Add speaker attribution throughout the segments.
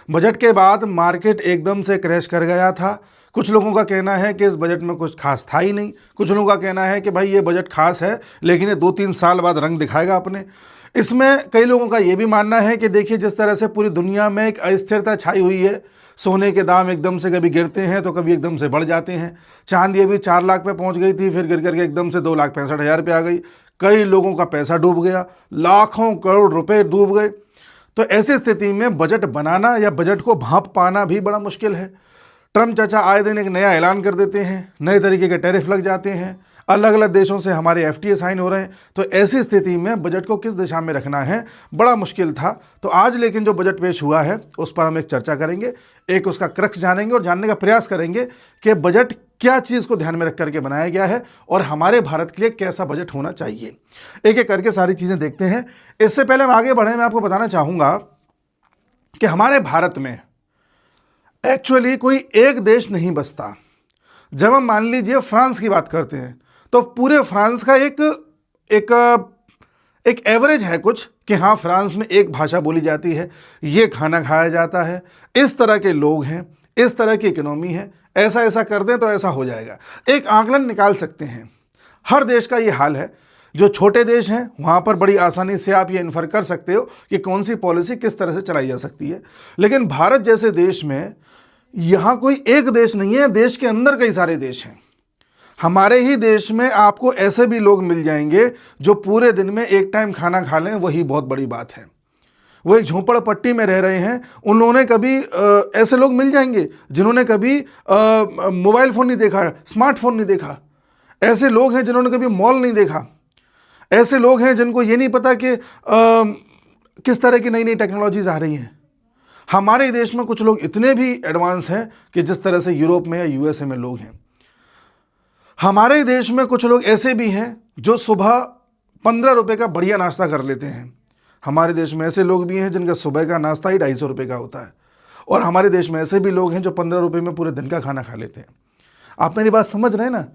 Speaker 1: Budget के बाद market एकदम से क्रैश कर गया था। कुछ लोगों का कहना है कि इस बजट में कुछ खास था ही नहीं, कुछ लोगों का कहना है कि भाई ये बजट खास है लेकिन ये 2-3 साल बाद रंग दिखाएगा अपने। इसमें कई लोगों का ये भी मानना है कि देखिए जिस तरह से पूरी दुनिया में एक अस्थिरता छाई हुई है, सोने के दाम एकदम से कभी गिरते हैं तो कभी एकदम से बढ़ जाते हैं। चांदी अभी 4 लाख पे पहुंच गई थी, फिर गिर करके एकदम से 2,65,000 पे आ गई। कई लोगों का पैसा डूब गया, लाखों करोड़ रुपए डूब गए। तो ऐसी स्थिति में बजट बनाना या बजट को भांप पाना भी बड़ा मुश्किल है। ट्रम्प चाचा आए दिन एक नया ऐलान कर देते हैं, नए तरीके के टैरिफ लग जाते हैं, अलग अलग देशों से हमारे FTA साइन हो रहे हैं। तो ऐसी स्थिति में बजट को किस दिशा में रखना है बड़ा मुश्किल था। तो आज लेकिन जो बजट पेश हुआ है उस पर हम एक चर्चा करेंगे, एक उसका क्रक्स जानेंगे और जानने का प्रयास करेंगे कि बजट क्या चीज़ को ध्यान में रख करके बनाया गया है और हमारे भारत के लिए कैसा बजट होना चाहिए। एक एक करके सारी चीज़ें देखते हैं। इससे पहले हम आगे बढ़े, मैं आपको बताना चाहूँगा कि हमारे भारत में एक्चुअली कोई एक देश नहीं बसता। जब हम मान लीजिए फ्रांस की बात करते हैं तो पूरे फ्रांस का एक एवरेज है कुछ कि हाँ फ्रांस में एक भाषा बोली जाती है, ये खाना खाया जाता है, इस तरह के लोग हैं, इस तरह की इकोनॉमी है, ऐसा ऐसा कर दें तो ऐसा हो जाएगा। एक आकलन निकाल सकते हैं। हर देश का ये हाल है। जो छोटे देश हैं वहाँ पर बड़ी आसानी से आप ये इन्फर कर सकते हो कि कौन सी पॉलिसी किस तरह से चलाई जा सकती है। लेकिन भारत जैसे देश में यहाँ कोई एक देश नहीं है, देश के अंदर कई सारे देश हैं। हमारे ही देश में आपको ऐसे भी लोग मिल जाएंगे जो पूरे दिन में एक टाइम खाना खा लें, वही बहुत बड़ी बात है। वो एक झोपड़पट्टी में रह रहे हैं, उन्होंने कभी ऐसे लोग मिल जाएंगे जिन्होंने कभी मोबाइल फ़ोन नहीं देखा, स्मार्टफोन नहीं देखा। ऐसे लोग हैं जिन्होंने कभी मॉल नहीं देखा। ऐसे लोग हैं जिनको ये नहीं पता कि किस तरह की नई नई टेक्नोलॉजीज आ रही हैं। हमारे देश में कुछ लोग इतने भी एडवांस हैं कि जिस तरह से यूरोप में या USA में लोग हैं। हमारे देश में कुछ लोग ऐसे भी हैं जो सुबह 15 रुपए का बढ़िया नाश्ता कर लेते हैं। हमारे देश में ऐसे लोग भी हैं जिनका सुबह का नाश्ता ही 250 रुपये का होता है। और हमारे देश में ऐसे भी लोग हैं जो 15 रुपये में पूरे दिन का खाना खा लेते हैं। आप मेरी बात समझ रहे हैं ना?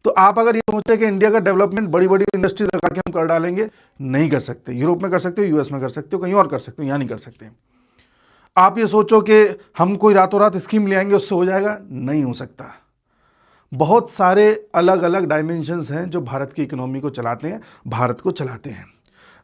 Speaker 1: तो आप अगर ये सोचते कि इंडिया का डेवलपमेंट बड़ी बड़ी इंडस्ट्री लगा के हम कर डालेंगे, नहीं कर सकते। यूरोप में कर सकते हो, US में कर सकते हो, कहीं और कर सकते हो, यहाँ नहीं कर सकते। आप ये सोचो कि हम कोई रातों रात स्कीम ले आएंगे उससे हो जाएगा, नहीं हो सकता। बहुत सारे अलग अलग डायमेंशंस हैं जो भारत की इकोनॉमी को चलाते हैं, भारत को चलाते हैं।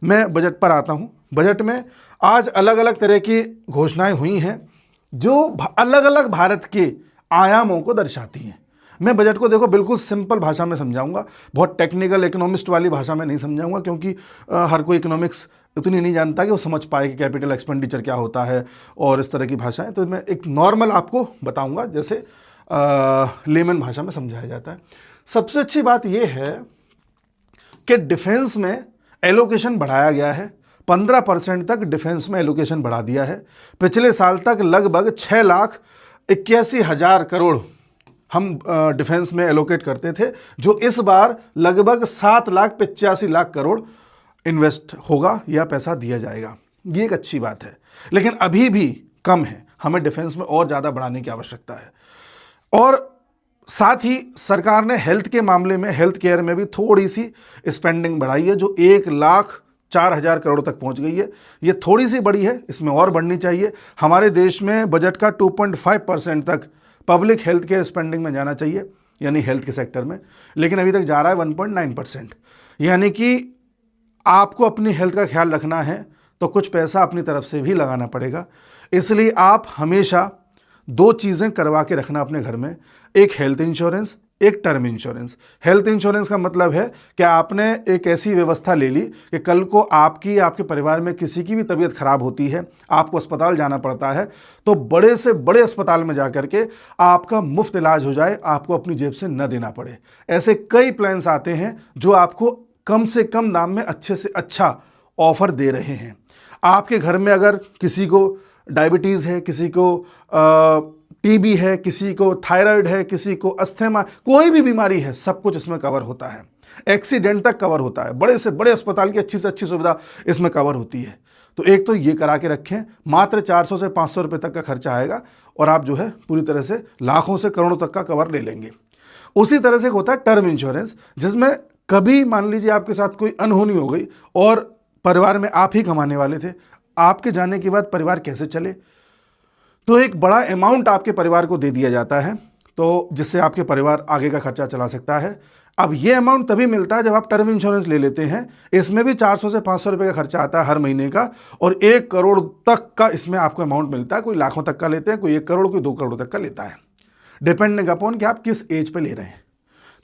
Speaker 1: मैं बजट पर आता हूँ। बजट में आज अलग अलग तरह की घोषणाएं हुई हैं जो अलग अलग भारत के आयामों को दर्शाती हैं। मैं बजट को देखो बिल्कुल सिंपल भाषा में समझाऊंगा, बहुत टेक्निकल इकोनॉमिस्ट वाली भाषा में नहीं समझाऊंगा, क्योंकि हर कोई इकोनॉमिक्स उतनी नहीं जानता कि वो समझ पाए कि कैपिटल एक्सपेंडिचर क्या होता है और इस तरह की भाषाएं। तो मैं एक नॉर्मल आपको बताऊंगा जैसे लेमन भाषा में समझाया जाता है। सबसे अच्छी बात यह है कि डिफेंस में एलोकेशन बढ़ाया गया है। 15% तक डिफेंस में एलोकेशन बढ़ा दिया है। पिछले साल तक लगभग 6,81,000 करोड़ हम डिफेंस में एलोकेट करते थे, जो इस बार लगभग 7,85,00,000 करोड़ इन्वेस्ट होगा या पैसा दिया जाएगा। ये एक अच्छी बात है, लेकिन अभी भी कम है। हमें डिफेंस में और ज़्यादा बढ़ाने की आवश्यकता है। और साथ ही सरकार ने हेल्थ के मामले में, हेल्थ केयर में भी थोड़ी सी स्पेंडिंग बढ़ाई है, जो 1,04,000 करोड़ तक पहुंच गई है। ये थोड़ी सी बढ़ी है, इसमें और बढ़नी चाहिए। हमारे देश में बजट का 2.5% तक पब्लिक हेल्थ केयर स्पेंडिंग में जाना चाहिए, यानी हेल्थ के सेक्टर में, लेकिन अभी तक जा रहा है 1.9%। यानी कि आपको अपनी हेल्थ का ख्याल रखना है तो कुछ पैसा अपनी तरफ से भी लगाना पड़ेगा। इसलिए आप हमेशा 2 चीज़ें करवा के रखना अपने घर में, एक हेल्थ इंश्योरेंस, एक टर्म इंश्योरेंस। हेल्थ इंश्योरेंस का मतलब है कि आपने एक ऐसी व्यवस्था ले ली कि कल को आपकी, आपके परिवार में किसी की भी तबीयत खराब होती है, आपको अस्पताल जाना पड़ता है, तो बड़े से बड़े अस्पताल में जा करके आपका मुफ्त इलाज हो जाए, आपको अपनी जेब से न देना पड़े। ऐसे कई प्लान्स आते हैं जो आपको कम से कम दाम में अच्छे से अच्छा ऑफर दे रहे हैं। आपके घर में अगर किसी को डायबिटीज़ है, किसी को TB है, किसी को थायराइड है, किसी को अस्थमा, कोई भी बीमारी है, सब कुछ इसमें कवर होता है। एक्सीडेंट तक कवर होता है। बड़े से बड़े अस्पताल की अच्छी से अच्छी सुविधा इसमें कवर होती है। तो एक तो ये करा के रखें, मात्र 400 से 500 रुपये तक का खर्चा आएगा और आप जो है पूरी तरह से लाखों से करोड़ों तक का कवर ले लेंगे। उसी तरह से होता है टर्म इंश्योरेंस, जिसमें कभी मान लीजिए आपके साथ कोई अनहोनी हो गई और परिवार में आप ही कमाने वाले थे, आपके जाने के बाद परिवार कैसे चले, तो एक बड़ा अमाउंट आपके परिवार को दे दिया जाता है, तो जिससे आपके परिवार आगे का खर्चा चला सकता है। अब ये अमाउंट तभी मिलता है जब आप टर्म इंश्योरेंस ले लेते हैं। इसमें भी 400 से 500 रुपये का खर्चा आता है हर महीने का, और 1 करोड़ तक का इसमें आपको अमाउंट मिलता है। कोई लाखों तक का लेते हैं, कोई 1 करोड़, कोई 2 करोड़ तक का लेता है, डिपेंडिंग अपॉन कि आप किस एज पे ले रहे हैं।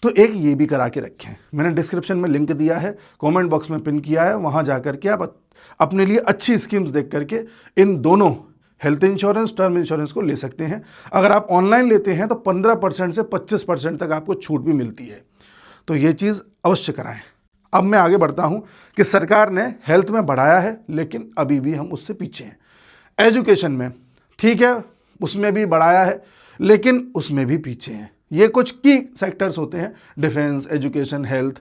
Speaker 1: तो एक ये भी करा के रखें, मैंने डिस्क्रिप्शन में लिंक दिया है, कमेंट बॉक्स में पिन किया है, वहाँ जा करके आप अपने लिए अच्छी स्कीम्स देख करके इन दोनों हेल्थ इंश्योरेंस, टर्म इंश्योरेंस को ले सकते हैं। अगर आप ऑनलाइन लेते हैं तो 15% से 25% तक आपको छूट भी मिलती है, तो ये चीज़ अवश्य कराएं। अब मैं आगे बढ़ता हूं कि सरकार ने हेल्थ में बढ़ाया है, लेकिन अभी भी हम उससे पीछे हैं। एजुकेशन में ठीक है, उसमें भी बढ़ाया है, लेकिन उसमें भी पीछे हैं। ये कुछ की सेक्टर्स होते हैं, डिफेंस, एजुकेशन, हेल्थ,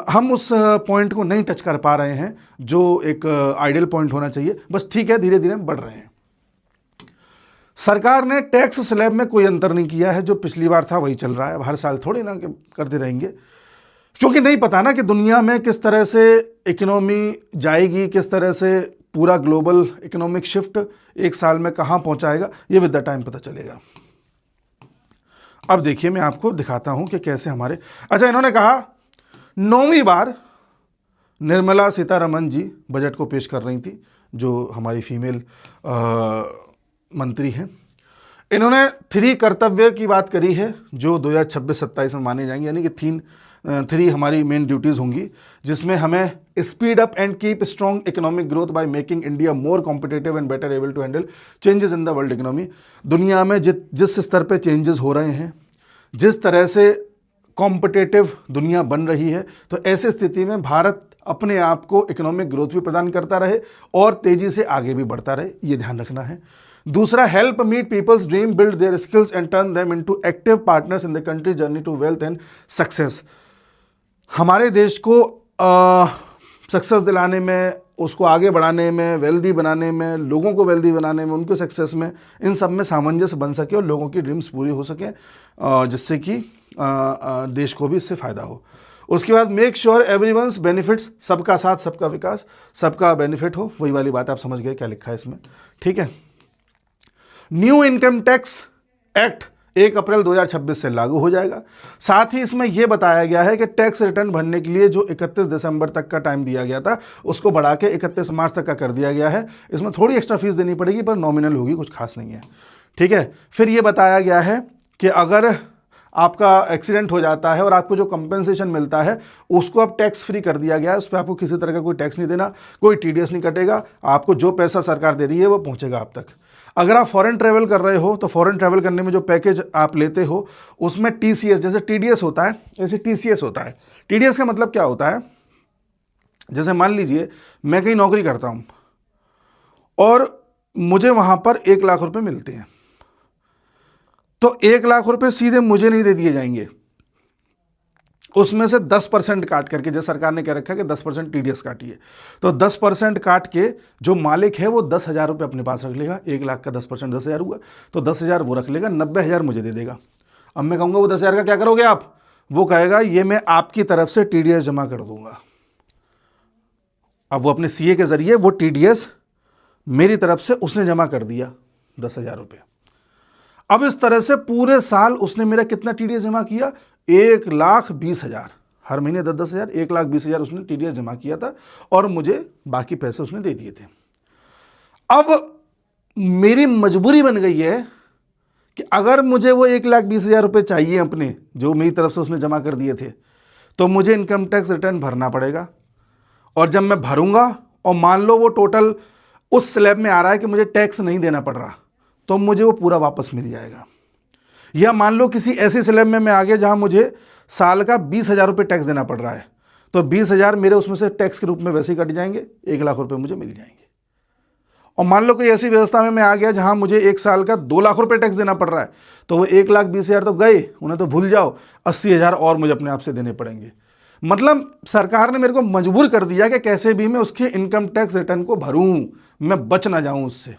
Speaker 1: हम उस पॉइंट को नहीं टच कर पा रहे हैं जो एक आइडियल पॉइंट होना चाहिए। बस ठीक है, धीरे धीरे बढ़ रहे हैं। सरकार ने टैक्स स्लैब में कोई अंतर नहीं किया है, जो पिछली बार था वही चल रहा है। अब हर साल थोड़ी ना करते रहेंगे, क्योंकि नहीं पता ना कि दुनिया में किस तरह से इकोनॉमी जाएगी, किस तरह से पूरा ग्लोबल इकोनॉमिक शिफ्ट एक साल में कहाँ पहुँचाएगा, ये विद द टाइम पता चलेगा। अब देखिए, मैं आपको दिखाता हूँ कि कैसे हमारे, अच्छा, इन्होंने कहा 9वीं बार निर्मला सीतारमण जी बजट को पेश कर रही थी, जो हमारी फीमेल मंत्री हैं। इन्होंने 3 कर्तव्य की बात करी है जो 2026-27 में माने जाएंगे, यानी कि 3 हमारी मेन ड्यूटीज़ होंगी, जिसमें हमें speed up and keep strong economic growth by making India more competitive and better able to handle changes in the world economy. दुनिया में जिस स्तर पे चेंजेस हो रहे हैं, जिस तरह से कॉम्पिटिटिव दुनिया बन रही है, तो ऐसी स्थिति में भारत अपने आप को इकोनॉमिक ग्रोथ भी प्रदान करता रहे और तेज़ी से आगे भी बढ़ता रहे, ये ध्यान रखना है। दूसरा, help meet people's dream, build their skills and turn them into active partners in the country journey to wealth and success. हमारे देश को सक्सेस दिलाने में, उसको आगे बढ़ाने में, वेल्दी बनाने में, लोगों को वेल्दी बनाने में, उनके सक्सेस में, इन सब में सामंजस्य बन सके और लोगों की ड्रीम्स पूरी हो सके, जिससे कि देश को भी इससे फ़ायदा हो। उसके बाद, मेक श्योर एवरीवन्स बेनिफिट्स, सबका साथ सबका विकास, सबका बेनिफिट हो। वही वाली बात आप समझ गए क्या लिखा है इसमें, ठीक है। न्यू इनकम टैक्स एक्ट 1 अप्रैल 2026 से लागू हो जाएगा। साथ ही इसमें यह बताया गया है कि टैक्स रिटर्न भरने के लिए जो 31 दिसंबर तक का टाइम दिया गया था, उसको बढ़ा के 31 मार्च तक का कर दिया गया है। इसमें थोड़ी एक्स्ट्रा फीस देनी पड़ेगी, पर नॉमिनल होगी, कुछ खास नहीं है, ठीक है। फिर यह बताया गया है कि अगर आपका एक्सीडेंट हो जाता है और आपको जो कंपेंसेशन मिलता है उसको अब टैक्स फ्री कर दिया गया है, उस पर आपको किसी तरह का कोई टैक्स नहीं देना, कोई टीडीएस नहीं कटेगा, आपको जो पैसा सरकार दे रही है वो पहुंचेगा आप तक। अगर आप फॉरेन ट्रैवल कर रहे हो तो फॉरेन ट्रैवल करने में जो पैकेज आप लेते हो उसमें टीसीएस, जैसे टीडीएस होता है ऐसे टीसीएस होता है। टीडीएस का मतलब क्या होता है, जैसे मान लीजिए मैं कहीं नौकरी करता हूं और मुझे वहां पर 1 लाख रुपए मिलते हैं, तो 1 लाख रुपए सीधे मुझे नहीं दे दिए जाएंगे, उसमें से 10% काट करके, जैसे सरकार ने कह रखा है कि 10% टीडीएस काटिए, तो 10% काट के जो मालिक है वो 10,000 रुपये अपने पास रख लेगा। 1 लाख का 10% 10,000 हुआ, तो 10,000 वो रख लेगा, 90,000 मुझे दे देगा। अब मैं कहूँगा वो 10,000 का क्या करोगे आप, वो कहेगा ये मैं आपकी तरफ से टीडीएस जमा कर दूंगा। अब वो अपने सीए के जरिए वो टीडीएस मेरी तरफ से उसने जमा कर दिया 10,000 रुपये। अब इस तरह से पूरे साल उसने मेरा कितना टीडीएस जमा किया, 1,20,000, हर महीने 10,000, 1,20,000 उसने टीडीएस जमा किया था और मुझे बाकी पैसे उसने दे दिए थे। अब मेरी मजबूरी बन गई है कि अगर मुझे वो 1,20,000 रुपये चाहिए अपने, जो मेरी तरफ से उसने जमा कर दिए थे, तो मुझे इनकम टैक्स रिटर्न भरना पड़ेगा। और जब मैं भरूंगा और मान लो वो टोटल उस स्लैब में आ रहा है कि मुझे टैक्स नहीं देना पड़ रहा, तो मुझे वो पूरा वापस मिल जाएगा। या मान लो किसी ऐसे स्लैब में मैं आ गया जहां मुझे साल का 20,000 रुपये टैक्स देना पड़ रहा है, तो 20,000 मेरे उसमें से टैक्स के रूप में वैसे ही कट जाएंगे, 1 लाख रुपए मुझे मिल जाएंगे। और मान लो कोई ऐसी व्यवस्था में मैं आ गया जहां मुझे 1 साल का 2 लाख रुपए टैक्स देना पड़ रहा है, तो वो 1,20,000 तो गए, उन्हें तो भूल जाओ, 80,000 और मुझे अपने आप से देने पड़ेंगे। मतलब सरकार ने मेरे को मजबूर कर दिया कि कैसे भी मैं उसके इनकम टैक्स रिटर्न को भरूं, मैं बच ना जाऊं उससे।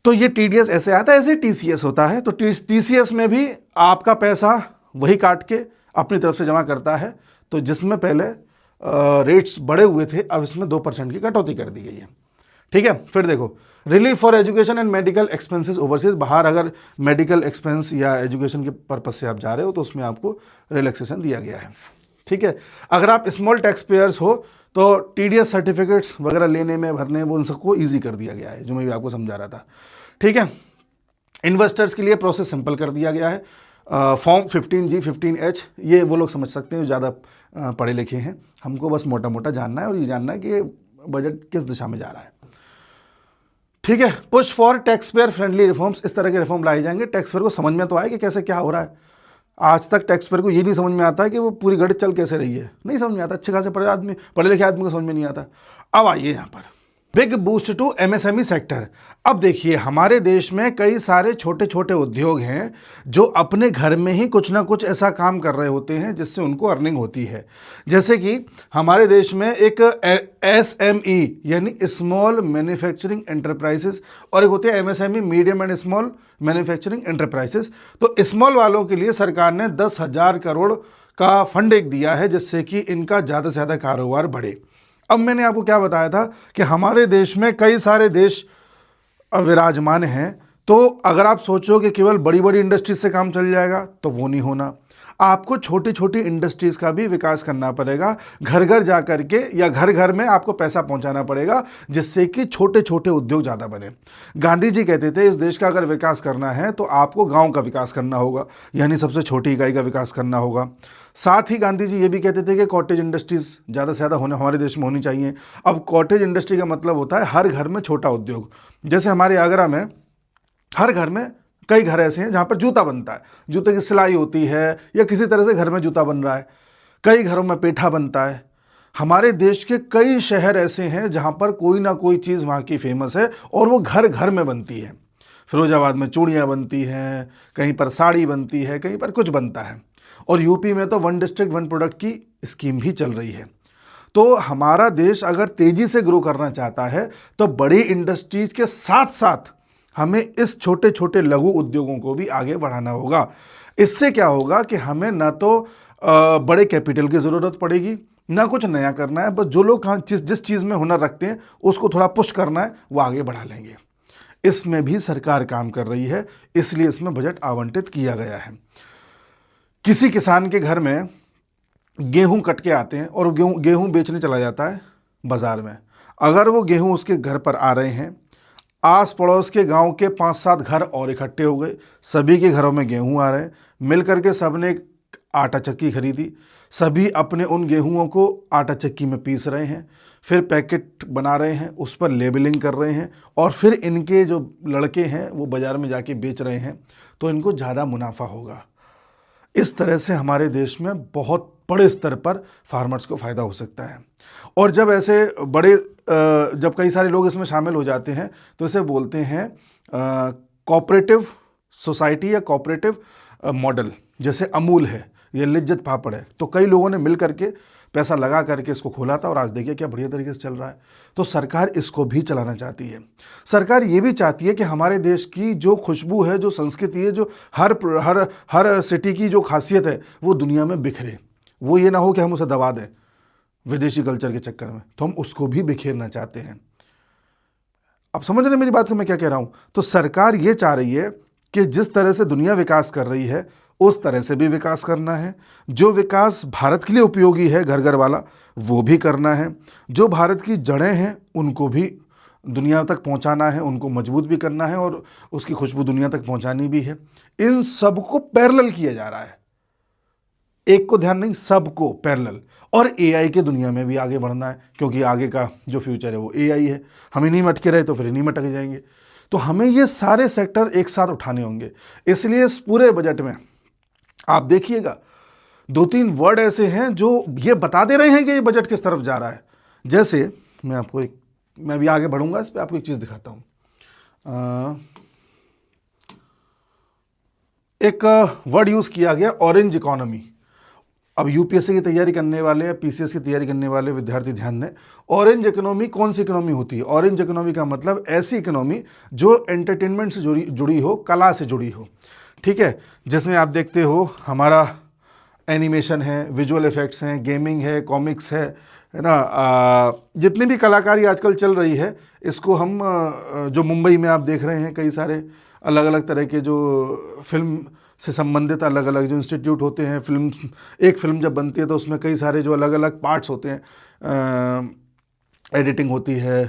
Speaker 1: तो ये टीडीएस ऐसे आता है, ऐसे टीसीएस होता है। तो टीसीएस में भी आपका पैसा वही काट के अपनी तरफ से जमा करता है। तो जिसमें पहले रेट्स बढ़े हुए थे, अब इसमें 2% की कटौती कर दी गई है, ठीक है। फिर देखो, relief for education and medical expenses overseas, बाहर अगर मेडिकल एक्सपेंस या एजुकेशन के पर्पज से आप जा रहे हो तो उसमें आपको रिलैक्सेशन दिया गया है। ठीक है। अगर आप स्मॉल टैक्स पेयर्स हो तो टीडीएस सर्टिफिकेट्स वगैरह लेने में, भरने, वो उन सबको ईजी कर दिया गया है, जो मैं भी आपको समझा रहा था। ठीक है। इन्वेस्टर्स के लिए प्रोसेस सिंपल कर दिया गया है। फॉर्म 15G 15H ये वो लोग समझ सकते हैं जो ज़्यादा पढ़े लिखे हैं, हमको बस मोटा मोटा जानना है और ये जानना है कि बजट किस दिशा में जा रहा है। ठीक है। Push for tax payer friendly reforms, इस तरह के रिफॉर्म लाए जाएंगे। टैक्स पेयर को समझ में तो आए कि कैसे क्या हो रहा है। आज तक टैक्स पेयर को ये नहीं समझ में आता है कि वो पूरी गणित चल कैसे रही है, नहीं समझ में आता। अच्छे खासे पढ़े लिखे आदमी को समझ में नहीं आता। अब आइए यहाँ पर big boost to MSME sector. अब देखिए, हमारे देश में कई सारे छोटे छोटे उद्योग हैं जो अपने घर में ही कुछ ना कुछ ऐसा काम कर रहे होते हैं जिससे उनको अर्निंग होती है। जैसे कि हमारे देश में एक एसएमई यानी स्मॉल मैन्युफैक्चरिंग एंटरप्राइजेस और एक होते हैं MSME medium and small manufacturing enterprises. तो स्मॉल वालों के लिए सरकार ने 10,000 करोड़ का फंड एक दिया है जिससे कि इनका ज़्यादा से ज़्यादा कारोबार बढ़े। अब मैंने आपको क्या बताया था कि हमारे देश में कई सारे देश विराजमान हैं, तो अगर आप सोचो कि केवल बड़ी बड़ी इंडस्ट्रीज से काम चल जाएगा तो वो नहीं होना। आपको छोटी छोटी इंडस्ट्रीज का भी विकास करना पड़ेगा, घर घर जा करके या घर घर में आपको पैसा पहुंचाना पड़ेगा जिससे कि छोटे छोटे उद्योग ज़्यादा बने। गांधी जी कहते थे इस देश का अगर विकास करना है तो आपको गांव का विकास करना होगा, यानी सबसे छोटी इकाई का विकास करना होगा। साथ ही गांधी जी ये भी कहते थे कि कॉटेज इंडस्ट्रीज ज़्यादा से ज़्यादा हमारे देश में होनी चाहिए। अब कॉटेज इंडस्ट्री का मतलब होता है हर घर में छोटा उद्योग। जैसे हमारे आगरा में हर घर में कई घर ऐसे हैं जहाँ पर जूता बनता है, जूते की सिलाई होती है या किसी तरह से घर में जूता बन रहा है। कई घरों में पेठा बनता है। हमारे देश के कई शहर ऐसे हैं जहाँ पर कोई ना कोई चीज़ वहाँ की फेमस है और वो घर घर में बनती है। फिरोजाबाद में चूड़ियाँ बनती हैं, कहीं पर साड़ी बनती है, कहीं पर कुछ बनता है। और यूपी में तो 1 डिस्ट्रिक्ट 1 प्रोडक्ट की स्कीम भी चल रही है। तो हमारा देश अगर तेज़ी से ग्रो करना चाहता है तो बड़ी इंडस्ट्रीज़ के साथ साथ हमें इस छोटे छोटे लघु उद्योगों को भी आगे बढ़ाना होगा। इससे क्या होगा कि हमें ना तो बड़े कैपिटल की ज़रूरत पड़ेगी, ना कुछ नया करना है, बस जो लोग जिस चीज़ में हुनर रखते हैं उसको थोड़ा पुश करना है, वो आगे बढ़ा लेंगे। इसमें भी सरकार काम कर रही है, इसलिए इसमें बजट आवंटित किया गया है। किसी किसान के घर में गेहूं कट के आते हैं और गेहूं बेचने चला जाता है बाज़ार में। अगर वो गेहूं उसके घर पर आ रहे हैं, आस पड़ोस के गांव के 5-7 घर और इकट्ठे हो गए, सभी के घरों में गेहूं आ रहे हैं, मिल करके सब ने आटा चक्की खरीदी, सभी अपने उन गेहूंों को आटा चक्की में पीस रहे हैं, फिर पैकेट बना रहे हैं, उस पर लेबलिंग कर रहे हैं और फिर इनके जो लड़के हैं वो बाज़ार में जाके बेच रहे हैं, तो इनको ज़्यादा मुनाफा होगा। इस तरह से हमारे देश में बहुत बड़े स्तर पर फार्मर्स को फ़ायदा हो सकता है। और जब ऐसे बड़े जब कई सारे लोग इसमें शामिल हो जाते हैं तो इसे बोलते हैं कोऑपरेटिव सोसाइटी या कोऑपरेटिव मॉडल। जैसे अमूल है या लिज्जत पापड़ है, तो कई लोगों ने मिल करके पैसा लगा करके इसको खोला था और आज देखिए क्या बढ़िया तरीके से चल रहा है। तो सरकार इसको भी चलाना चाहती है। सरकार ये भी चाहती है कि हमारे देश की जो खुशबू है, जो संस्कृति है, जो हर सिटी की जो खासियत है वो दुनिया में बिखरे। वो ये ना हो कि हम उसे दबा दें विदेशी कल्चर के चक्कर में, तो हम उसको भी बिखेरना चाहते हैं। अब समझ रहे हैं मेरी बात को मैं क्या कह रहा हूँ? तो सरकार ये चाह रही है कि जिस तरह से दुनिया विकास कर रही है उस तरह से भी विकास करना है। जो विकास भारत के लिए उपयोगी है घर घर वाला, वो भी करना है। जो भारत की जड़ें हैं उनको भी दुनिया तक पहुंचाना है, उनको मजबूत भी करना है और उसकी खुशबू दुनिया तक पहुंचानी भी है। इन सबको पैरेलल किया जा रहा है, एक को ध्यान नहीं, सबको पैरेलल। और एआई के दुनिया में भी आगे बढ़ना है, क्योंकि आगे का जो फ्यूचर है वो एआई है। हम इन्हीं में अटके रहे तो फिर इन्हीं में अटक जाएंगे। तो हमें ये सारे सेक्टर एक साथ उठाने होंगे। इसलिए इस पूरे बजट में आप देखिएगा 2-3 वर्ड ऐसे हैं जो ये बता दे रहे हैं कि ये बजट किस तरफ जा रहा है। जैसे मैं भी आगे बढ़ूंगा, इस पर आपको एक चीज़ दिखाता हूँ। एक वर्ड यूज़ किया गया, ऑरेंज इकोनॉमी। अब यूपीएससी की तैयारी करने वाले या पीसीएस की तैयारी करने वाले विद्यार्थी ध्यान दें। ऑरेंज इकोनॉमी कौन सी इकोनॉमी होती है? ऑरेंज इकोनॉमी का मतलब ऐसी इकोनॉमी जो एंटरटेनमेंट से जुड़ी हो, कला से जुड़ी हो। ठीक है, जिसमें आप देखते हो हमारा एनिमेशन है, विजुअल इफेक्ट्स हैं, गेमिंग है, कॉमिक्स है, है ना। जितनी भी कलाकारी आजकल चल रही है, इसको हम जो मुंबई में आप देख रहे हैं, कई सारे अलग अलग तरह के जो फिल्म से संबंधित अलग अलग जो इंस्टीट्यूट होते हैं, एक फिल्म जब बनती है तो उसमें कई सारे जो अलग अलग पार्ट्स होते हैं, एडिटिंग होती है,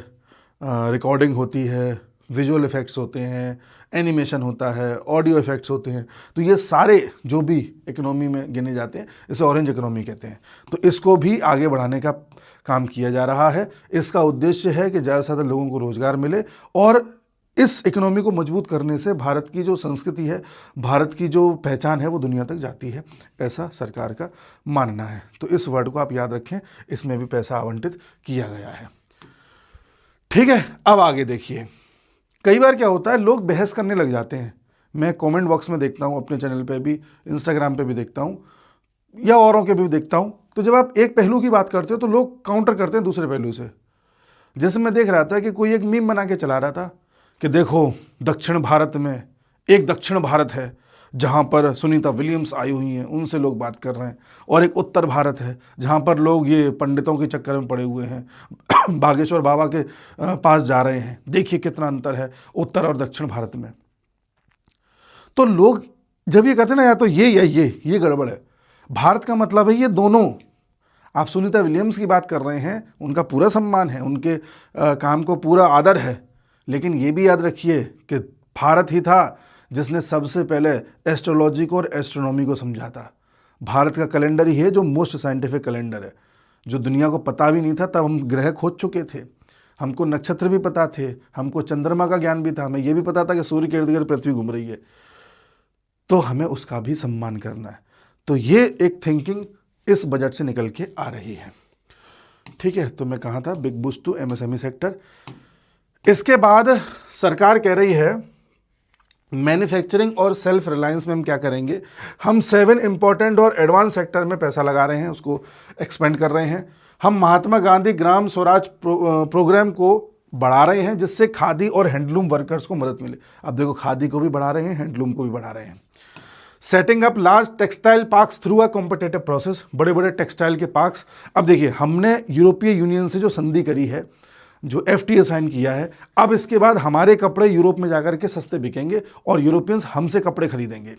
Speaker 1: रिकॉर्डिंग होती है, विजुअल इफ़ेक्ट्स होते हैं, एनिमेशन होता है, ऑडियो इफ़ेक्ट्स होते हैं। तो ये सारे जो भी इकोनॉमी में गिने जाते हैं, इसे ऑरेंज इकोनॉमी कहते हैं। तो इसको भी आगे बढ़ाने का काम किया जा रहा है। इसका उद्देश्य है कि ज़्यादा से ज़्यादा लोगों को रोज़गार मिले, और इस इकोनॉमी को मजबूत करने से भारत की जो संस्कृति है, भारत की जो पहचान है, वो दुनिया तक जाती है, ऐसा सरकार का मानना है। तो इस वर्ड को आप याद रखें, इसमें भी पैसा आवंटित किया गया है। ठीक है, अब आगे देखिए। कई बार क्या होता है, लोग बहस करने लग जाते हैं। मैं कमेंट बॉक्स में देखता हूँ, अपने चैनल पे भी, इंस्टाग्राम पे भी देखता हूँ, या औरों के भी देखता हूँ। तो जब आप एक पहलू की बात करते हो तो लोग काउंटर करते हैं दूसरे पहलू से। जैसे मैं देख रहा था कि कोई एक मीम बना के चला रहा था कि देखो, दक्षिण भारत में एक दक्षिण भारत है जहाँ पर सुनीता विलियम्स आई हुई हैं, उनसे लोग बात कर रहे हैं, और एक उत्तर भारत है जहाँ पर लोग ये पंडितों के चक्कर में पड़े हुए हैं, बागेश्वर बाबा के पास जा रहे हैं। देखिए कितना अंतर है उत्तर और दक्षिण भारत में। तो लोग जब ये कहते हैं ना, या तो ये या ये गड़बड़ है। भारत का मतलब है ये दोनों। आप सुनीता विलियम्स की बात कर रहे हैं, उनका पूरा सम्मान है, उनके काम को पूरा आदर है, लेकिन ये भी याद रखिए कि भारत ही था जिसने सबसे पहले एस्ट्रोलॉजी को और एस्ट्रोनॉमी को समझा था। भारत का कैलेंडर ही है जो मोस्ट साइंटिफिक कैलेंडर है, जो दुनिया को पता भी नहीं था। तब हम ग्रह खोज चुके थे, हमको नक्षत्र भी पता थे, हमको चंद्रमा का ज्ञान भी था, हमें यह भी पता था कि सूर्य के इर्द गिर्द पृथ्वी घूम रही है। तो हमें उसका भी सम्मान करना है। तो ये एक थिंकिंग इस बजट से निकल के आ रही है। ठीक है, तो मैं कहा था big boost to MSME sector. इसके बाद सरकार कह रही है मैन्युफैक्चरिंग और सेल्फ रिलायंस में हम क्या करेंगे, हम 7 इंपॉर्टेंट और एडवांस सेक्टर में पैसा लगा रहे हैं, उसको एक्सपेंड कर रहे हैं। हम महात्मा गांधी ग्राम स्वराज प्रोग्राम को बढ़ा रहे हैं, जिससे खादी और हैंडलूम वर्कर्स को मदद मिले। अब देखो, खादी को भी बढ़ा रहे हैं, हैंडलूम को भी बढ़ा रहे हैं। Setting up large textile parks through a competitive process, बड़े बड़े टेक्सटाइल के पार्क्स। अब देखिए, हमने यूरोपीय यूनियन से जो संधि करी है, जो FTA साइन किया है, अब इसके बाद हमारे कपड़े यूरोप में जाकर के सस्ते बिकेंगे और यूरोपियंस हमसे कपड़े खरीदेंगे।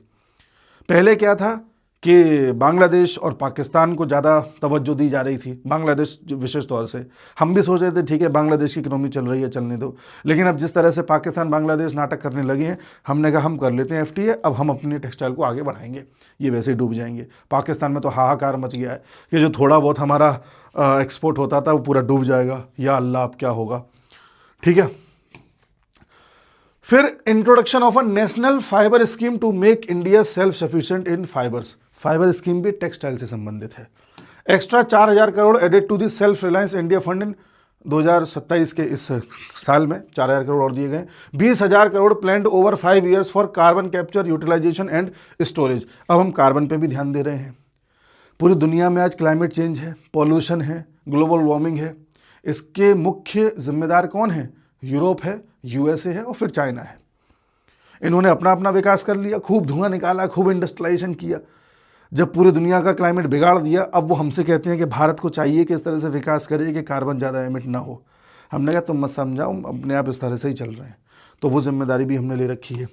Speaker 1: पहले क्या था कि बांग्लादेश और पाकिस्तान को ज़्यादा तवज्जो दी जा रही थी, बांग्लादेश विशेष तौर से। हम भी सोच रहे थे ठीक है, बांग्लादेश की इकोनॉमी चल रही है, चलने दो। लेकिन अब जिस तरह से पाकिस्तान बांग्लादेश नाटक करने लगे हैं, हमने कहा हम कर लेते हैं FTA, अब हम अपनी टेक्सटाइल को आगे बढ़ाएंगे, ये वैसे ही डूब जाएंगे। पाकिस्तान में तो हाहाकार मच गया है कि जो थोड़ा बहुत हमारा एक्सपोर्ट होता था वो पूरा डूब जाएगा, या अल्लाह अब क्या होगा। ठीक है, फिर introduction of a national fibre scheme to make India self sufficient in fibres. Fibre scheme भी टेक्सटाइल से संबंधित है। Extra 4000 crore added to the self reliance India fund in 2027 के इस साल में 4000 करोड़ और दिए गए। 20,000 crore planned over 5 years for carbon capture, utilisation and storage. अब हम कार्बन पे भी ध्यान दे रहे हैं। पूरी दुनिया में आज क्लाइमेट चेंज है, पॉल्यूशन है, ग्लोबल वार्मिंग है। इसके मुख्य जिम्मेदार कौन है? यूरोप है, USA है और फिर चाइना है। इन्होंने अपना अपना विकास कर लिया, खूब धुआं निकाला, खूब इंडस्ट्रियलाइजेशन किया। जब पूरी दुनिया का क्लाइमेट बिगाड़ दिया, अब वो हमसे कहते हैं कि भारत को चाहिए कि इस तरह से विकास करे कि कार्बन ज़्यादा एमिट ना हो। हमने कहा तुम मत समझाओ, अपने आप इस तरह से ही चल रहे हैं। तो वो जिम्मेदारी भी हमने ले रखी है।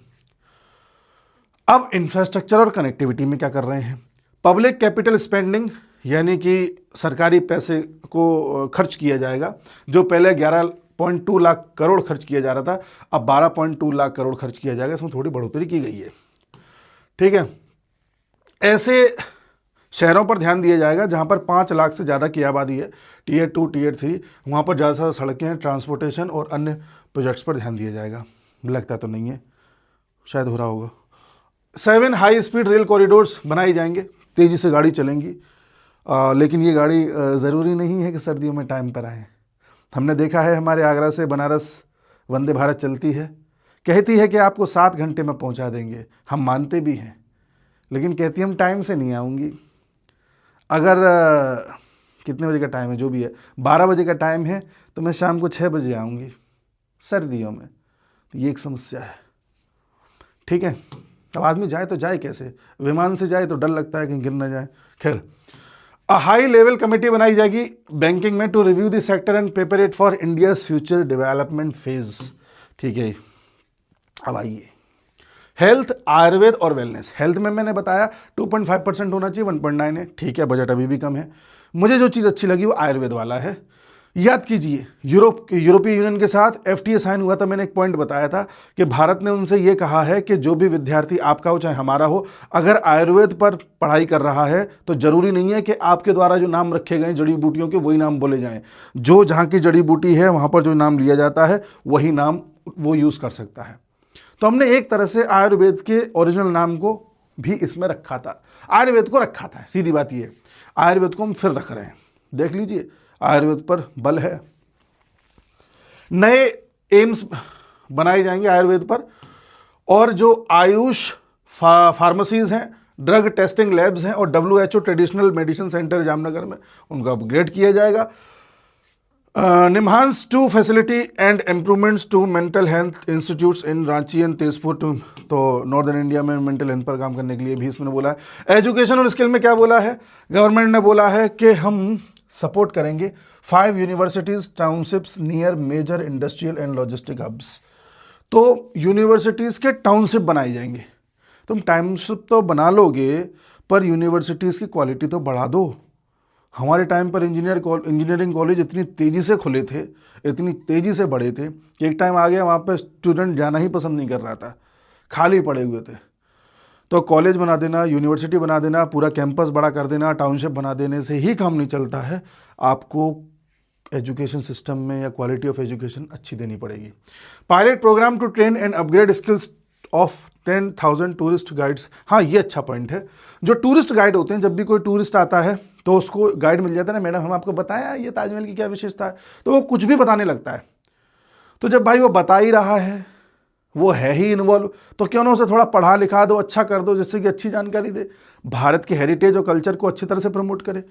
Speaker 1: अब इंफ्रास्ट्रक्चर और कनेक्टिविटी में क्या कर रहे हैं? पब्लिक कैपिटल स्पेंडिंग, यानी कि सरकारी पैसे को खर्च किया जाएगा। जो पहले 11.2 लाख करोड़ खर्च किया जा रहा था, अब 12.2 लाख करोड़ खर्च किया जाएगा। इसमें थोड़ी बढ़ोतरी की गई है। ठीक है, ऐसे शहरों पर ध्यान दिया जाएगा जहां पर 5 लाख से ज़्यादा की आबादी है, Tier 2, Tier 3, वहाँ पर ज़्यादा से ज़्यादा सड़कें हैं, ट्रांसपोर्टेशन और अन्य प्रोजेक्ट्स पर ध्यान दिया जाएगा। लगता तो नहीं है, शायद हो रहा होगा। 7 हाई स्पीड रेल कॉरिडोर्स बनाई जाएंगे, तेज़ी से गाड़ी चलेंगी। लेकिन ये गाड़ी ज़रूरी नहीं है कि सर्दियों में टाइम पर आए। हमने देखा है, हमारे आगरा से बनारस वंदे भारत चलती है, कहती है कि आपको 7 घंटे में पहुंचा देंगे। हम मानते भी हैं, लेकिन कहती है हम टाइम से नहीं आऊँगी। अगर कितने बजे का टाइम है, जो भी है, 12 बजे का टाइम है, तो मैं शाम को 6 बजे आऊँगी सर्दियों में। तो ये एक समस्या है। ठीक है, अब आदमी जाए तो जाए कैसे? विमान से जाए तो डर लगता है कहीं गिर ना जाए। खैर, हाई लेवल कमेटी बनाई जाएगी बैंकिंग में to review the sector and prepare it for India's future development phase. ठीक है, अब आइए हेल्थ, आयुर्वेद और वेलनेस। हेल्थ में मैंने बताया 2.5% होना चाहिए, 1.9 है, ठीक है, बजट अभी भी कम है। मुझे जो चीज़ अच्छी लगी वो आयुर्वेद वाला है। याद कीजिए यूरोपीय यूनियन के साथ FTA साइन हुआ था, मैंने एक पॉइंट बताया था कि भारत ने उनसे ये कहा है कि जो भी विद्यार्थी आपका हो चाहे हमारा हो, अगर आयुर्वेद पर पढ़ाई कर रहा है तो जरूरी नहीं है कि आपके द्वारा जो नाम रखे गए जड़ी बूटियों के वही नाम बोले जाएं। जो जहाँ की जड़ी बूटी है वहाँ पर जो नाम लिया जाता है वही नाम वो यूज़ कर सकता है। तो हमने एक तरह से आयुर्वेद के ओरिजिनल नाम को भी इसमें रखा था, आयुर्वेद को रखा था। सीधी बात ये, आयुर्वेद को हम फिर रख रहे हैं। देख लीजिए आयुर्वेद पर बल है। नए एम्स बनाए जाएंगे आयुर्वेद पर, और जो आयुष फार्मेसीज हैं, ड्रग टेस्टिंग लैब्स हैं और WHO traditional medicine centre Jamnagar में, उनका अपग्रेड किया जाएगा। NIMHANS two facility and improvements to mental health institutes in Ranchi and Tezpur too, तो नॉर्दर्न इंडिया में मेंटल हेल्थ पर काम करने के लिए भी इसमें बोला है। एजुकेशन और स्किल में क्या बोला है, गवर्नमेंट ने बोला है कि हम सपोर्ट करेंगे 5 universities townships near major industrial and logistic hubs. तो यूनिवर्सिटीज़ के टाउनशिप बनाए जाएंगे। तुम टाउनशिप तो बना लोगे पर यूनिवर्सिटीज़ की क्वालिटी तो बढ़ा दो। हमारे टाइम पर इंजीनियरिंग कॉलेज इतनी तेज़ी से खुले थे, इतनी तेज़ी से बढ़े थे कि एक टाइम आ गया वहाँ पर स्टूडेंट जाना ही पसंद नहीं कर रहा था, खाली पड़े हुए थे। तो कॉलेज बना देना, यूनिवर्सिटी बना देना, पूरा कैंपस बड़ा कर देना, टाउनशिप बना देने से ही काम नहीं चलता है। आपको एजुकेशन सिस्टम में या क्वालिटी ऑफ एजुकेशन अच्छी देनी पड़ेगी। Pilot programme to train and upgrade skills of 10,000 tourist guides. हाँ, ये अच्छा पॉइंट है। जो टूरिस्ट गाइड होते हैं, जब भी कोई टूरिस्ट आता है तो उसको गाइड मिल जाता है ना, मैडम हम आपको बताया ये ताजमहल की क्या विशेषता है, तो वो कुछ भी बताने लगता है। तो जब भाई वो बता ही रहा है, वो है ही इन्वॉल्व, तो क्यों ना उसे थोड़ा पढ़ा लिखा दो, अच्छा कर दो, जिससे कि अच्छी जानकारी दे, भारत के हेरिटेज और कल्चर को अच्छी तरह से प्रमोट करे।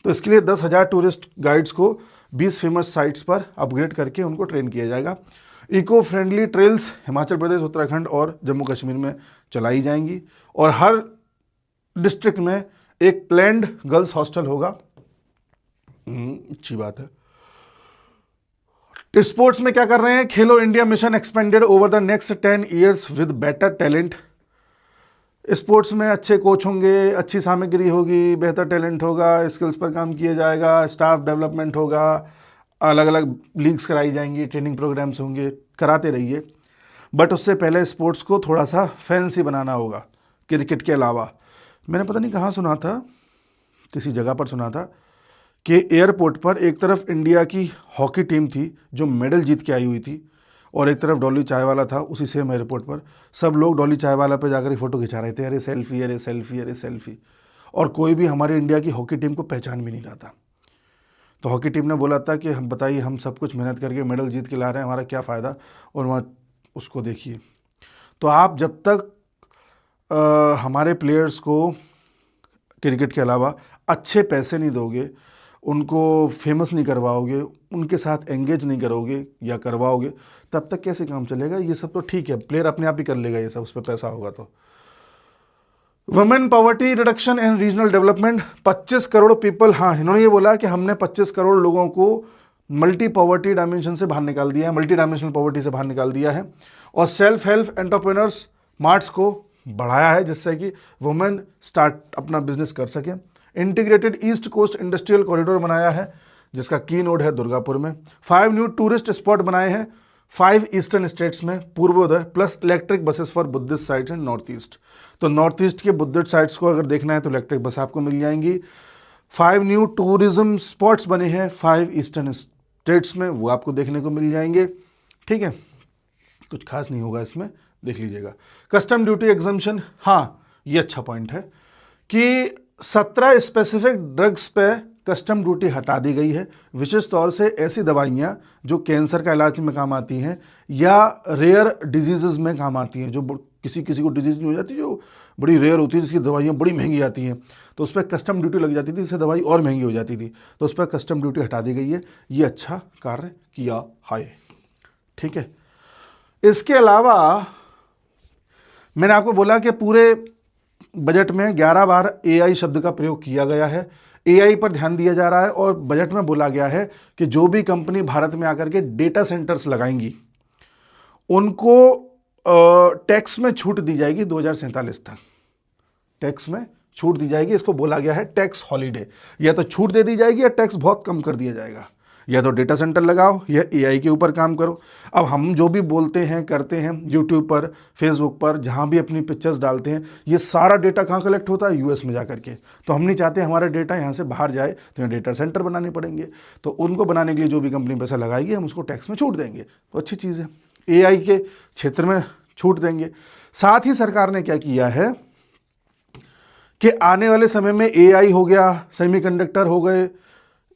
Speaker 1: तो इसके लिए 10,000 टूरिस्ट गाइड्स को 20 फेमस साइट्स पर अपग्रेड करके उनको ट्रेन किया जाएगा। Eco friendly trails Himachal Pradesh, Uttarakhand और जम्मू कश्मीर में चलाई जाएंगी, और हर डिस्ट्रिक्ट में एक प्लैंड गर्ल्स हॉस्टल होगा। अच्छी बात है। स्पोर्ट्स में क्या कर रहे हैं, खेलो India mission expanded over the next 10 years with better talent. Sports में अच्छे कोच होंगे, अच्छी सामग्री होगी, बेहतर टैलेंट होगा, स्किल्स पर काम किया जाएगा, स्टाफ डेवलपमेंट होगा, अलग अलग लीग्स कराई जाएंगी, ट्रेनिंग प्रोग्राम्स होंगे, कराते रहिए। बट उससे पहले स्पोर्ट्स को थोड़ा सा फैंसी बनाना होगा क्रिकेट के अलावा। मैंने पता नहीं कहाँ सुना था, किसी जगह पर सुना था कि एयरपोर्ट पर एक तरफ इंडिया की हॉकी टीम थी जो मेडल जीत के आई हुई थी, और एक तरफ डॉली चाय वाला था। उसी सेम एयरपोर्ट पर सब लोग डॉली चाय वाला पे जाकर ही फ़ोटो खिंचा रहे थे, अरे सेल्फी, अरे सेल्फी, अरे सेल्फी, और कोई भी हमारे इंडिया की हॉकी टीम को पहचान भी नहीं रहा था। तो हॉकी टीम ने बोला था कि हम बताइए, हम सब कुछ मेहनत करके मेडल जीत के ला रहे हैं, हमारा क्या फ़ायदा, और वहाँ उसको देखिए। तो आप जब तक हमारे प्लेयर्स को क्रिकेट के अलावा अच्छे पैसे नहीं दोगे, उनको फेमस नहीं करवाओगे, उनके साथ एंगेज नहीं करोगे या करवाओगे, तब तक कैसे काम चलेगा। ये सब तो ठीक है, प्लेयर अपने आप ही कर लेगा ये सब, उस पर पैसा होगा तो। Women poverty reduction and regional development, 25 crore people, हाँ इन्होंने ये बोला कि हमने 25 करोड़ लोगों को मल्टी पॉवर्टी डायमेंशन से बाहर निकाल दिया है, मल्टी डायमेंशनल पॉवर्टी से बाहर निकाल दिया है, और सेल्फ हेल्प एंटरप्रेन्योर्स मार्ट्स को बढ़ाया है जिससे कि वुमेन स्टार्ट अपना बिजनेस कर सके। Integrated east coast industrial corridor बनाया है जिसका की नोड है दुर्गापुर में। 5 न्यू टूरिस्ट स्पॉट बनाए हैं 5 ईस्टर्न स्टेट्स में, Purvodaya plus electric buses for Buddhist sites in north east. तो नॉर्थ ईस्ट के बुद्धिस्ट साइट्स को अगर देखना है तो इलेक्ट्रिक बस आपको मिल जाएंगी। 5 न्यू टूरिज्म स्पॉट्स बने हैं 5 ईस्टर्न स्टेट्स में, वो आपको देखने को मिल जाएंगे। ठीक है, कुछ खास नहीं होगा इसमें, देख लीजिएगा। कस्टम ड्यूटी एग्जम्पशन, हाँ ये अच्छा पॉइंट है कि 17 स्पेसिफिक ड्रग्स पे कस्टम ड्यूटी हटा दी गई है, विशेष तौर से ऐसी दवाइयाँ जो कैंसर का इलाज में काम आती हैं या रेयर डिजीज़ में काम आती हैं, जो किसी को डिजीज़ नहीं हो जाती, जो बड़ी रेयर होती है, जिसकी दवाइयाँ बड़ी महंगी आती हैं, तो उस पर कस्टम ड्यूटी लग जाती थी, जिससे दवाई और महंगी हो जाती थी, तो उस पर कस्टम ड्यूटी हटा दी गई है। ये अच्छा कार्य किया है। ठीक है, इसके अलावा मैंने आपको बोला कि पूरे बजट में 11 बार AI शब्द का प्रयोग किया गया है। एआई पर ध्यान दिया जा रहा है और बजट में बोला गया है कि जो भी कंपनी भारत में आकर के डेटा सेंटर्स लगाएंगी उनको टैक्स में छूट दी जाएगी 2047 तक। टैक्स में छूट दी जाएगी, इसको बोला गया है टैक्स हॉलीडे। या तो छूट दे दी जाएगी या टैक्स बहुत कम कर दिया जाएगा। या तो डेटा सेंटर लगाओ या एआई के ऊपर काम करो। अब हम जो भी बोलते हैं करते हैं यूट्यूब पर, फेसबुक पर, जहाँ भी अपनी पिक्चर्स डालते हैं, ये सारा डेटा कहाँ कलेक्ट होता है? यूएस में जा करके। तो हम नहीं चाहते हमारा डेटा यहाँ से बाहर जाए, तो यहाँ डेटा सेंटर बनाने पड़ेंगे। तो उनको बनाने के लिए जो भी कंपनी पैसा लगाएगी हम उसको टैक्स में छूट देंगे, तो अच्छी चीज़ है। एआई के क्षेत्र में छूट देंगे। साथ ही सरकार ने क्या किया है कि आने वाले समय में एआई हो गया, सेमीकंडक्टर हो गए,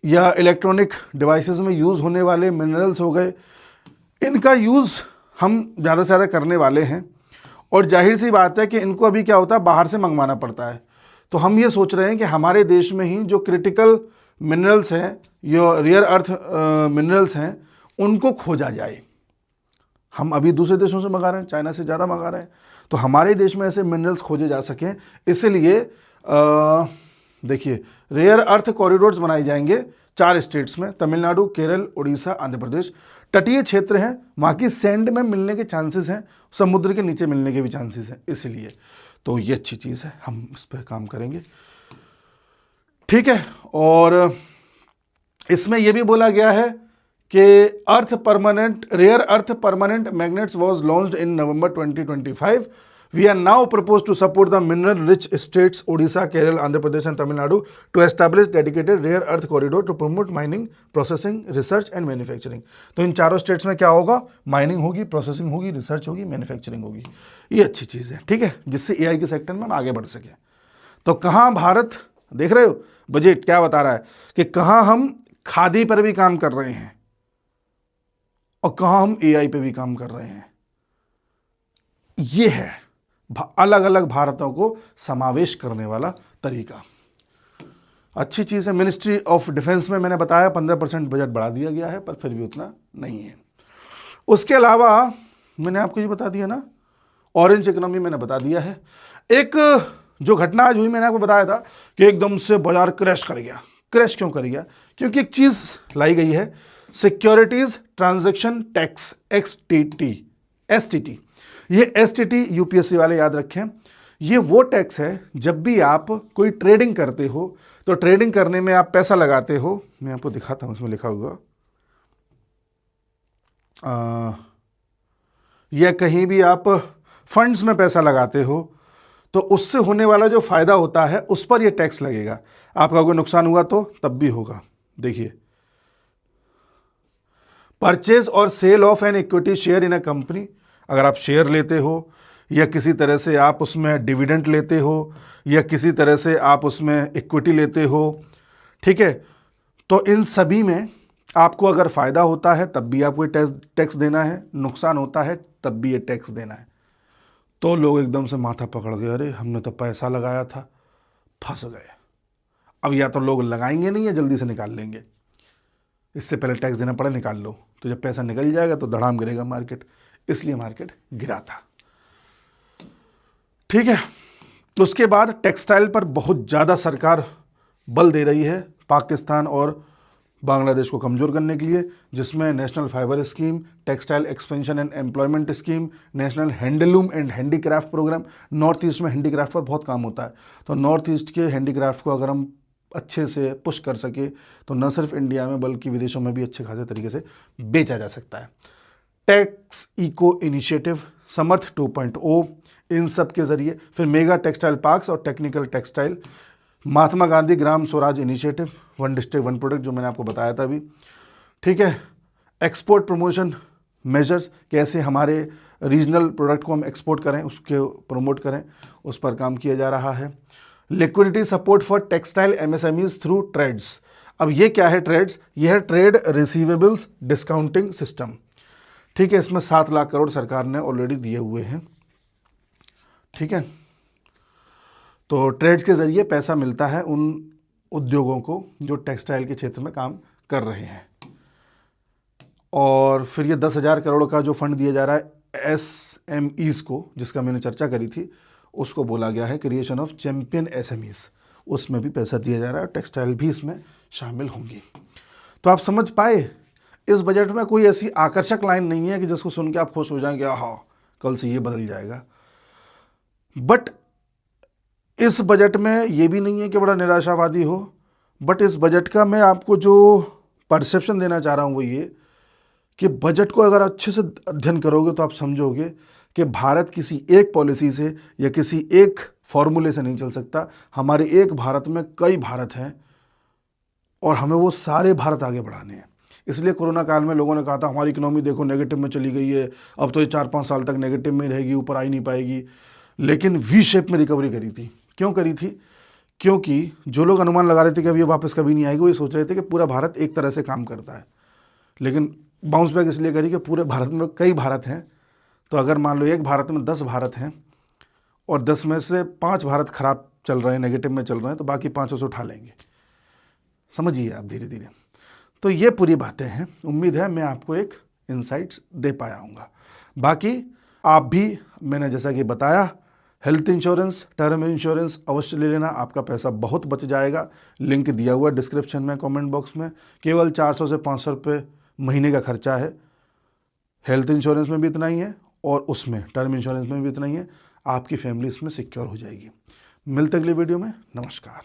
Speaker 1: या इलेक्ट्रॉनिक डिवाइसेस में यूज़ होने वाले मिनरल्स हो गए, इनका यूज़ हम ज़्यादा से ज़्यादा करने वाले हैं। और जाहिर सी बात है कि इनको अभी क्या होता है, बाहर से मंगवाना पड़ता है। तो हम ये सोच रहे हैं कि हमारे देश में ही जो क्रिटिकल मिनरल्स हैं, या रेयर अर्थ मिनरल्स हैं, उनको खोजा जाए। हम अभी दूसरे देशों से मंगा रहे हैं, चाइना से ज़्यादा मंगा रहे हैं, तो हमारे देश में ऐसे मिनरल्स खोजे जा सकें, इसलिए देखिए रेयर अर्थ कॉरिडोर्स बनाए जाएंगे 4 स्टेट्स में, तमिलनाडु, केरल, उड़ीसा, आंध्र प्रदेश। तटीय क्षेत्र हैं, वहाँ की सैंड में मिलने के चांसेस हैं, समुद्र के नीचे मिलने के भी चांसेस हैं, इसलिए तो ये अच्छी चीज़ है, हम इस पर काम करेंगे। ठीक है। और इसमें यह भी बोला गया है कि rare earth permanent magnets was launched in November 2025। We are now proposed to support the mineral-rich states Odisha, Kerala, Andhra Pradesh and Tamil Nadu to establish dedicated rare earth corridor to promote mining, processing, research and manufacturing। तो इन चारों states में क्या होगा? Mining होगी, processing होगी, research होगी, manufacturing होगी। ये अच्छी चीज़ है, ठीक है, जिससे एआई के सेक्टर में हम आगे बढ़ सकें। तो कहाँ भारत, देख रहे हो बजट क्या बता रहा है कि कहाँ हम खादी पर भी काम कर रहे हैं और कहाँ हम एआई पे भी काम कर रहे हैं। ये है अलग अलग भारतों को समावेश करने वाला तरीका। अच्छी चीज़ है। मिनिस्ट्री ऑफ डिफेंस में मैंने बताया 15% बजट बढ़ा दिया गया है, पर फिर भी उतना नहीं है। उसके अलावा मैंने आपको ये बता दिया ना, ऑरेंज इकोनॉमी मैंने बता दिया है। एक जो घटना आज हुई, मैंने आपको बताया था कि एकदम से बाजार क्रैश कर गया। क्रैश क्यों कर गया? क्योंकि एक चीज़ लाई गई है, सिक्योरिटीज ट्रांजैक्शन टैक्स, STT। ये STT यूपीएससी वाले याद रखें, ये वो टैक्स है जब भी आप कोई ट्रेडिंग करते हो, तो ट्रेडिंग करने में आप पैसा लगाते हो। मैं आपको दिखाता हूं, उसमें लिखा होगा, या कहीं भी आप फंड्स में पैसा लगाते हो, तो उससे होने वाला जो फायदा होता है उस पर ये टैक्स लगेगा। आपका कोई नुकसान हुआ तो तब भी होगा। देखिए, परचेज और sale of an equity share in a company, अगर आप शेयर लेते हो या किसी तरह से आप उसमें डिविडेंड लेते हो या किसी तरह से आप उसमें इक्विटी लेते हो, ठीक है, तो इन सभी में आपको अगर फ़ायदा होता है तब भी आपको टैक्स देना है, नुकसान होता है तब भी ये टैक्स देना है। तो लोग एकदम से माथा पकड़ गए, अरे हमने तो पैसा लगाया था, फंस गए। अब या तो लोग लगाएंगे नहीं या जल्दी से निकाल लेंगे, इससे पहले टैक्स देना पड़े, निकाल लो। तो जब पैसा निकल जाएगा तो धड़ाम गिरेगा मार्केट, इसलिए मार्केट गिरा था। ठीक है। उसके बाद टेक्सटाइल पर बहुत ज़्यादा सरकार बल दे रही है, पाकिस्तान और बांग्लादेश को कमज़ोर करने के लिए, जिसमें national fibre scheme, textile expansion and employment scheme, national handloom and handicraft programme. North east में हैंडीक्राफ्ट पर बहुत काम होता है, तो नॉर्थ ईस्ट के हैंडीक्राफ्ट को अगर हम अच्छे से पुश कर सके तो न सिर्फ इंडिया में बल्कि विदेशों में भी अच्छे खासे तरीके से बेचा जा सकता है। टैक्स इको इनिशिएटिव, समर्थ 2.0, इन सब के जरिए, फिर मेगा टेक्सटाइल पार्क्स और technical textile, Mahatma Gandhi Gram Swaraj initiative, 1 district 1 product जो मैंने आपको बताया था अभी, ठीक है। एक्सपोर्ट प्रमोशन मेजर्स, कैसे हमारे रीजनल प्रोडक्ट को हम एक्सपोर्ट करें, उसके प्रमोट करें, उस पर काम किया जा रहा है। Liquidity support for textile MSMEs through trades. अब ये क्या है ट्रेड्स? ये है ट्रेड रिसीवेबल्स डिस्काउंटिंग सिस्टम, ठीक है। इसमें 7 लाख करोड़ सरकार ने ऑलरेडी दिए हुए हैं, ठीक है। तो ट्रेड्स के ज़रिए पैसा मिलता है उन उद्योगों को जो टेक्सटाइल के क्षेत्र में काम कर रहे हैं। और फिर ये 10,000 करोड़ का जो फंड दिया जा रहा है SMEs को, जिसका मैंने चर्चा करी थी, उसको बोला गया है क्रिएशन ऑफ चैंपियन SMEs। उसमें भी पैसा दिया जा रहा है और टेक्सटाइल भी इसमें शामिल होंगी। तो आप समझ पाए, इस बजट में कोई ऐसी आकर्षक लाइन नहीं है कि जिसको सुन के आप खुश हो जाएंगे, हाँ कल से ये बदल जाएगा। बट इस बजट में ये भी नहीं है कि बड़ा निराशावादी हो, बट इस बजट का मैं आपको जो परसेप्शन देना चाह रहा हूँ वो ये कि बजट को अगर अच्छे से अध्ययन करोगे तो आप समझोगे कि भारत किसी एक पॉलिसी से या किसी एक फॉर्मूले से नहीं चल सकता। हमारे एक भारत में कई भारत हैं और हमें वो सारे भारत आगे बढ़ाने हैं। इसलिए कोरोना काल में लोगों ने कहा था हमारी इकोनॉमी देखो नेगेटिव में चली गई है, अब तो ये 4-5 साल तक नेगेटिव में रहेगी, ऊपर आ ही नहीं पाएगी। लेकिन वी शेप में रिकवरी करी थी। क्यों करी थी? क्योंकि जो लोग अनुमान लगा रहे थे कि अब ये वापस कभी नहीं आएगी, वो ये सोच रहे थे कि पूरा भारत एक तरह से काम करता है। लेकिन बाउंस बैक इसलिए करी कि पूरे भारत में कई भारत हैं। तो अगर मान लो एक भारत में 10 भारत हैं और 10 में से 5 भारत खराब चल रहे हैं, नेगेटिव में चल रहे हैं, तो बाकी 5 से उठा लेंगे। समझिए आप धीरे धीरे। तो ये पूरी बातें हैं। उम्मीद है मैं आपको एक इंसाइट्स दे पाया हूँगा। बाकी आप भी, मैंने जैसा कि बताया, हेल्थ इंश्योरेंस, टर्म इंश्योरेंस अवश्य ले लेना, आपका पैसा बहुत बच जाएगा। लिंक दिया हुआ है डिस्क्रिप्शन में, कमेंट बॉक्स में। केवल 400 से 500 रुपये महीने का खर्चा है। हेल्थ इंश्योरेंस में भी इतना ही है और उसमें टर्म इंश्योरेंस में भी इतना ही है। आपकी फैमिली इसमें सिक्योर हो जाएगी। मिलते अगली वीडियो में। नमस्कार।